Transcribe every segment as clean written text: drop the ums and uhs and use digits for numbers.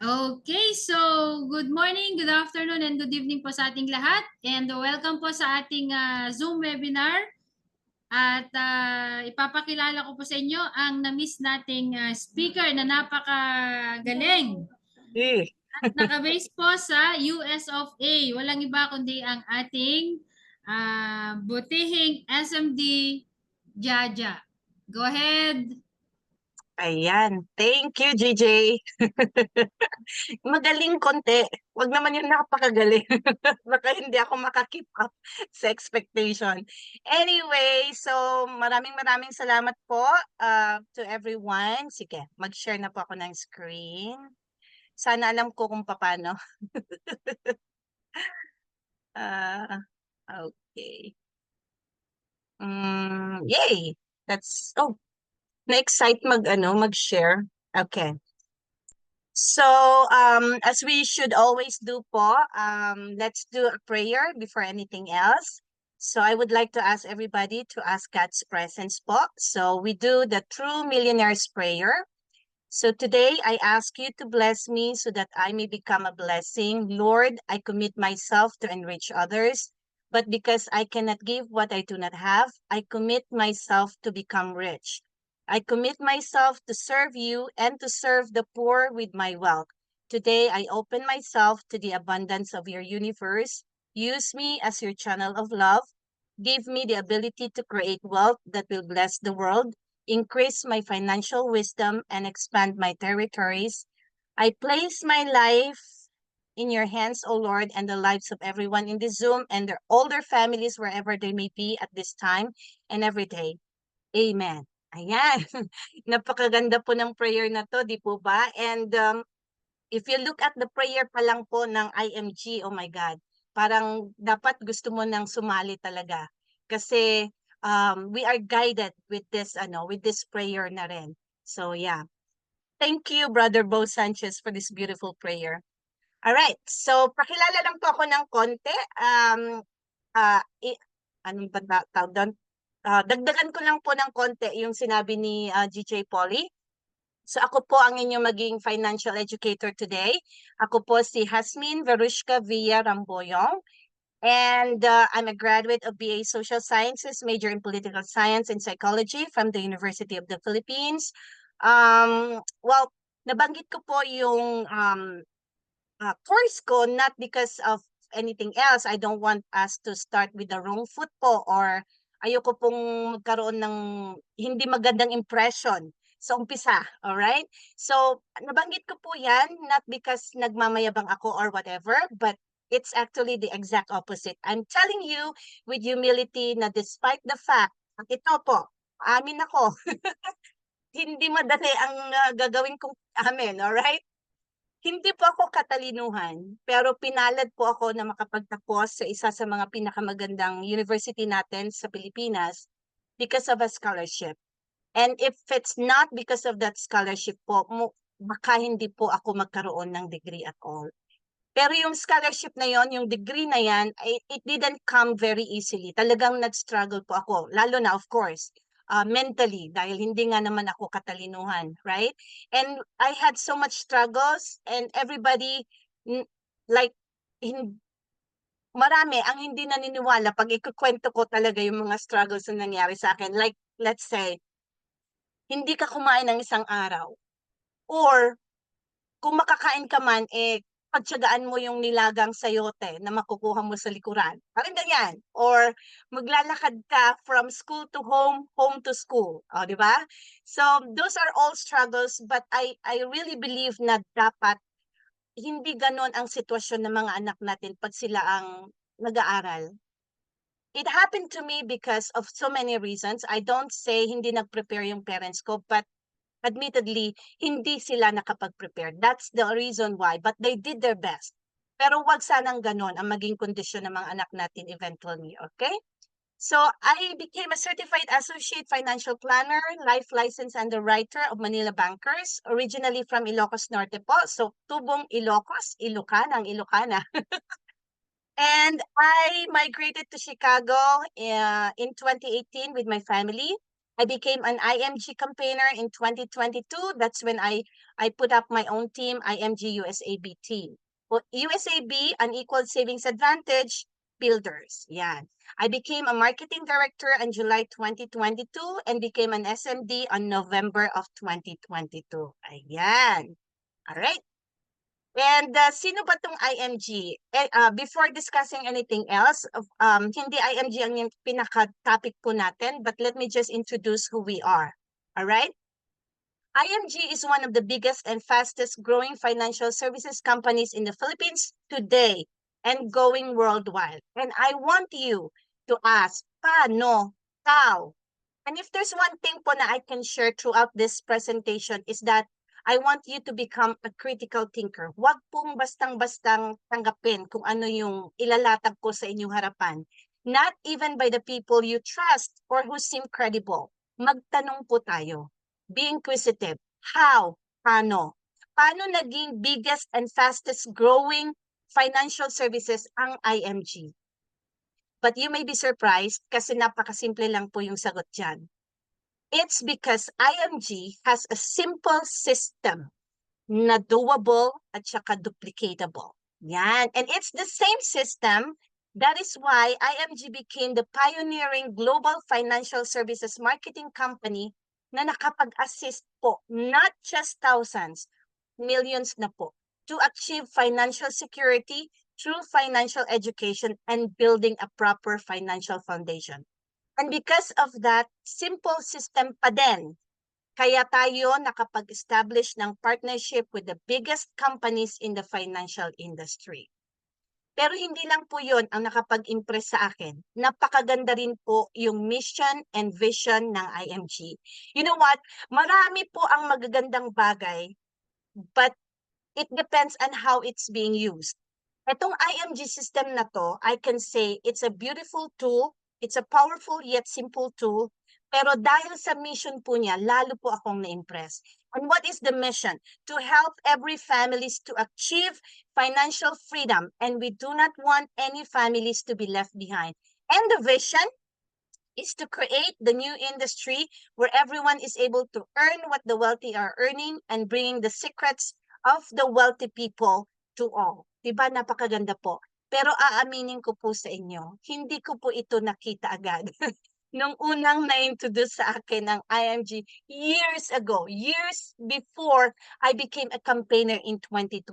Okay, so good morning, good afternoon, and good evening po sa ating lahat. And welcome po sa ating Zoom webinar. At ipapakilala ko po sa inyo ang na-miss nating speaker na napakagaling. At nakabase po sa US of A. Walang iba kundi ang ating butihing SMD Jaja. Go ahead. Ayan. Thank you, JJ. Magaling konti. Wag naman yung napakagaling. Baka hindi ako makakip up sa expectation. Anyway, so maraming salamat po to everyone. Sige, mag-share na po ako ng screen. Sana alam ko kung paano. Okay. Yay! Na-excite mag-share. Okay. So, as we should always do po, let's do a prayer before anything else. So I would like to ask everybody to ask God's presence po. So we do the True Millionaire's Prayer. So today I ask you to bless me so that I may become a blessing. Lord, I commit myself to enrich others, but because I cannot give what I do not have, I commit myself to become rich. I commit myself to serve you and to serve the poor with my wealth. Today I open myself to the abundance of your universe. Use me as your channel of love. Give me the ability to create wealth that will bless the world, increase my financial wisdom, and expand my territories. I place my life in your hands, O Lord, and the lives of everyone in this Zoom and all their families wherever they may be at this time and every day. Amen. Ayan. Napakaganda po ng prayer na to, di po ba? And if you look at the prayer pa lang po ng IMG, oh my God, parang dapat gusto mo nang sumali talaga. Kasi we are guided with this prayer na rin. So yeah. Thank you, Brother Bo Sanchez, for this beautiful prayer. All right. So pakilala lang po ako ng konti. Anong ba tawag doon? Dagdagan ko lang po ng konti yung sinabi ni GJ Polly. So ako po ang inyong maging financial educator today. Ako po si Hasmin Verushka Villa Ramboyong. And I'm a graduate of BA Social Sciences, major in Political Science and Psychology from the University of the Philippines. Well, nabanggit ko po yung course ko not because of anything else. I don't want us to start with the wrong foot po or ayoko pong magkaroon ng hindi magandang impression sa umpisa, all right? So, nabanggit ko po 'yan not because nagmamayabang ako or whatever, but it's actually the exact opposite. I'm telling you with humility na despite the fact, ito po, amin ako, hindi madali ang gagawin kong amin, all right? Hindi po ako katalinuhan, pero pinalad po ako na makapagtapos sa isa sa mga pinakamagandang university natin sa Pilipinas because of a scholarship. And if it's not because of that scholarship po, baka hindi po ako magkaroon ng degree at all. Pero yung scholarship na yon, yung degree na yan, it didn't come very easily. Talagang nag-struggle po ako. Lalo na, of course, mentally, dahil hindi nga naman ako katalinuhan, right? And I had so much struggles and everybody, like, marami ang hindi naniniwala pag ikukwento ko talaga yung mga struggles na nangyari sa akin. Like, let's say, hindi ka kumain ng isang araw. Or, kung makakain ka man, pagtiyagaan mo yung nilagang sayote na makukuha mo sa likuran. Parang ganyan. Or maglalakad ka from school to home, home to school. O, di ba? So, those are all struggles, but I really believe na dapat hindi ganon ang sitwasyon ng mga anak natin pag sila ang nag-aaral. It happened to me because of so many reasons. I don't say hindi nag-prepare yung parents ko, but admittedly, hindi sila nakapag-prepare. That's the reason why. But they did their best. Pero wag sanang ganon ang maging kondisyon ng mga anak natin eventually, okay? So I became a certified associate financial planner, life license underwriter of Manila Bankers, originally from Ilocos Norte po. So Tubong Ilocos, Ilocana, ang Ilocana. And I migrated to Chicago in 2018 with my family. I became an IMG campaigner in 2022. That's when I put up my own team, IMG USAB team. Well, USAB, Unequal Savings Advantage Builders. Yan. I became a marketing director in July 2022 and became an SMD on November of 2022. Ayan. All right. And sino ba tong IMG? Before discussing anything else, hindi IMG ang yung pinaka-topic po natin, but let me just introduce who we are. All right? IMG is one of the biggest and fastest growing financial services companies in the Philippines today and going worldwide. And I want you to ask, paano? How? And if there's one thing po na I can share throughout this presentation is that I want you to become a critical thinker. Huwag pong bastang-bastang tanggapin kung ano yung ilalatag ko sa inyong harapan. Not even by the people you trust or who seem credible. Magtanong po tayo. Be inquisitive. How? Paano? Paano naging biggest and fastest growing financial services ang IMG? But you may be surprised kasi napakasimple lang po yung sagot dyan. It's because IMG has a simple system na doable at saka duplicatable. Yan. And it's the same system. That is why IMG became the pioneering global financial services marketing company na nakapag-assist po, not just thousands, millions na po, to achieve financial security through financial education and building a proper financial foundation. And because of that, simple system pa din, kaya tayo nakapag-establish ng partnership with the biggest companies in the financial industry. Pero hindi lang po yun ang nakapag-impress sa akin. Napakaganda rin po yung mission and vision ng IMG. You know what? Marami po ang magagandang bagay, but it depends on how it's being used. Itong IMG system na to, I can say it's a beautiful tool. It's a powerful yet simple tool. Pero dahil sa mission po niya, lalo po akong na-impress. And what is the mission? To help every families to achieve financial freedom. And we do not want any families to be left behind. And the vision is to create the new industry where everyone is able to earn what the wealthy are earning and bringing the secrets of the wealthy people to all. Diba? Napakaganda po. Pero aaminin ko po sa inyo, hindi ko po ito nakita agad. Nung unang na-introduce sa akin ng IMG years ago, years before I became a campaigner in 2022.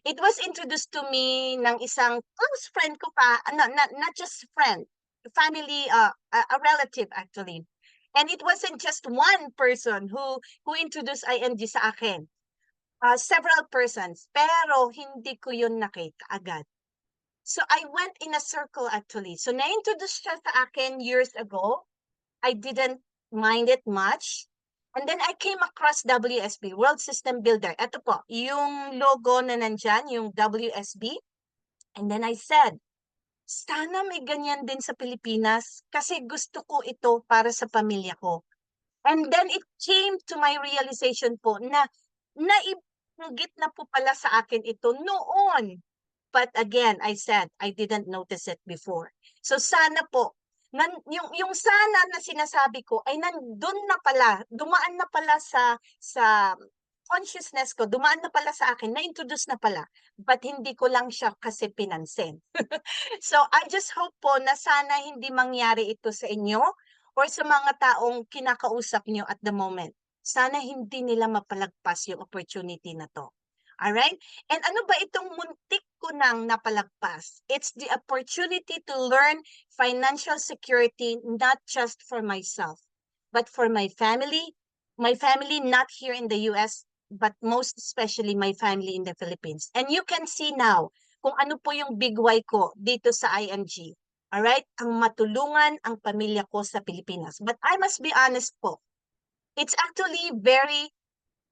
It was introduced to me ng isang close friend ko pa, not just friend, family, a relative actually. And it wasn't just one person who introduced IMG sa akin. Several persons, pero hindi ko yun nakita agad. So I went in a circle actually. So na-introduce siya sa akin years ago. I didn't mind it much. And then I came across WSB, World System Builder. Ito po, yung logo na nandyan, yung WSB. And then I said, sana may ganyan din sa Pilipinas kasi gusto ko ito para sa pamilya ko. And then it came to my realization po na naibigit na po pala sa akin ito noon. But again, I said, I didn't notice it before. So sana po, yung sana na sinasabi ko ay nandun na pala, dumaan na pala sa consciousness ko, dumaan na pala sa akin, na-introduce na pala, but hindi ko lang siya kasi pinansin. So I just hope po na sana hindi mangyari ito sa inyo or sa mga taong kinakausap nyo at the moment. Sana hindi nila mapalagpas yung opportunity na to. Alright? And ano ba itong muntik ko nang napalagpas? It's the opportunity to learn financial security not just for myself, but for my family not here in the US, but most especially my family in the Philippines. And you can see now kung ano po yung big why ko dito sa IMG. Alright? Ang matulungan ang pamilya ko sa Pilipinas. But I must be honest po, it's actually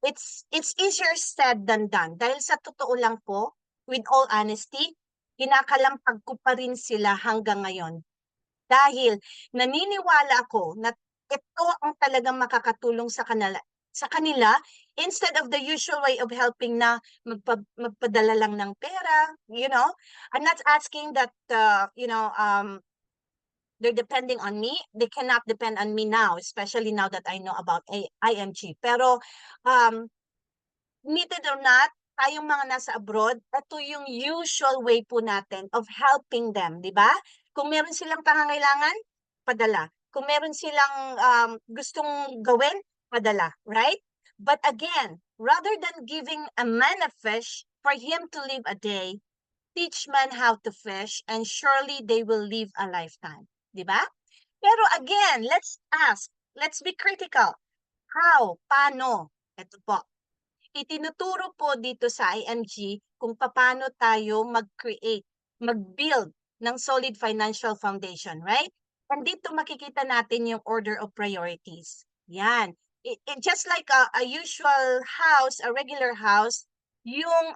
it's easier said than done. Dahil sa totoo lang po, with all honesty, kinakalampag ko pa rin sila hanggang ngayon. Dahil naniniwala ako na ito ang talagang makakatulong sa kanila instead of the usual way of helping na magpadala lang ng pera, you know. I'm not asking that, they're depending on me. They cannot depend on me now, especially now that I know about IMG. Pero admitted or not, tayong mga nasa abroad, ito yung usual way po natin of helping them, di ba? Kung meron silang pangangailangan, padala. Kung meron silang gustong gawin, padala, right? But again, rather than giving a man a fish for him to live a day, teach men how to fish and surely they will live a lifetime. Di ba? Pero again, let's ask, let's be critical. How? Paano? Ito po. Itinuturo po dito sa IMG kung paano tayo mag-create, mag-build ng solid financial foundation, right? And dito makikita natin yung order of priorities. Yan. Just like a usual house, a regular house, yung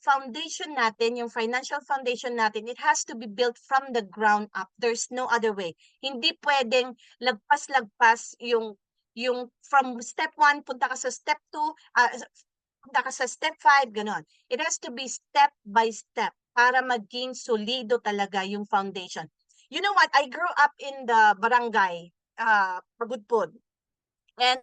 foundation natin, yung financial foundation natin, it has to be built from the ground up. There's no other way. Hindi pwedeng lagpas-lagpas yung from step 1 punta ka sa step 2, punta ka sa step 5, ganon. It has to be step by step para maging solido talaga yung foundation. You know what? I grew up in the barangay, Pagudpud. And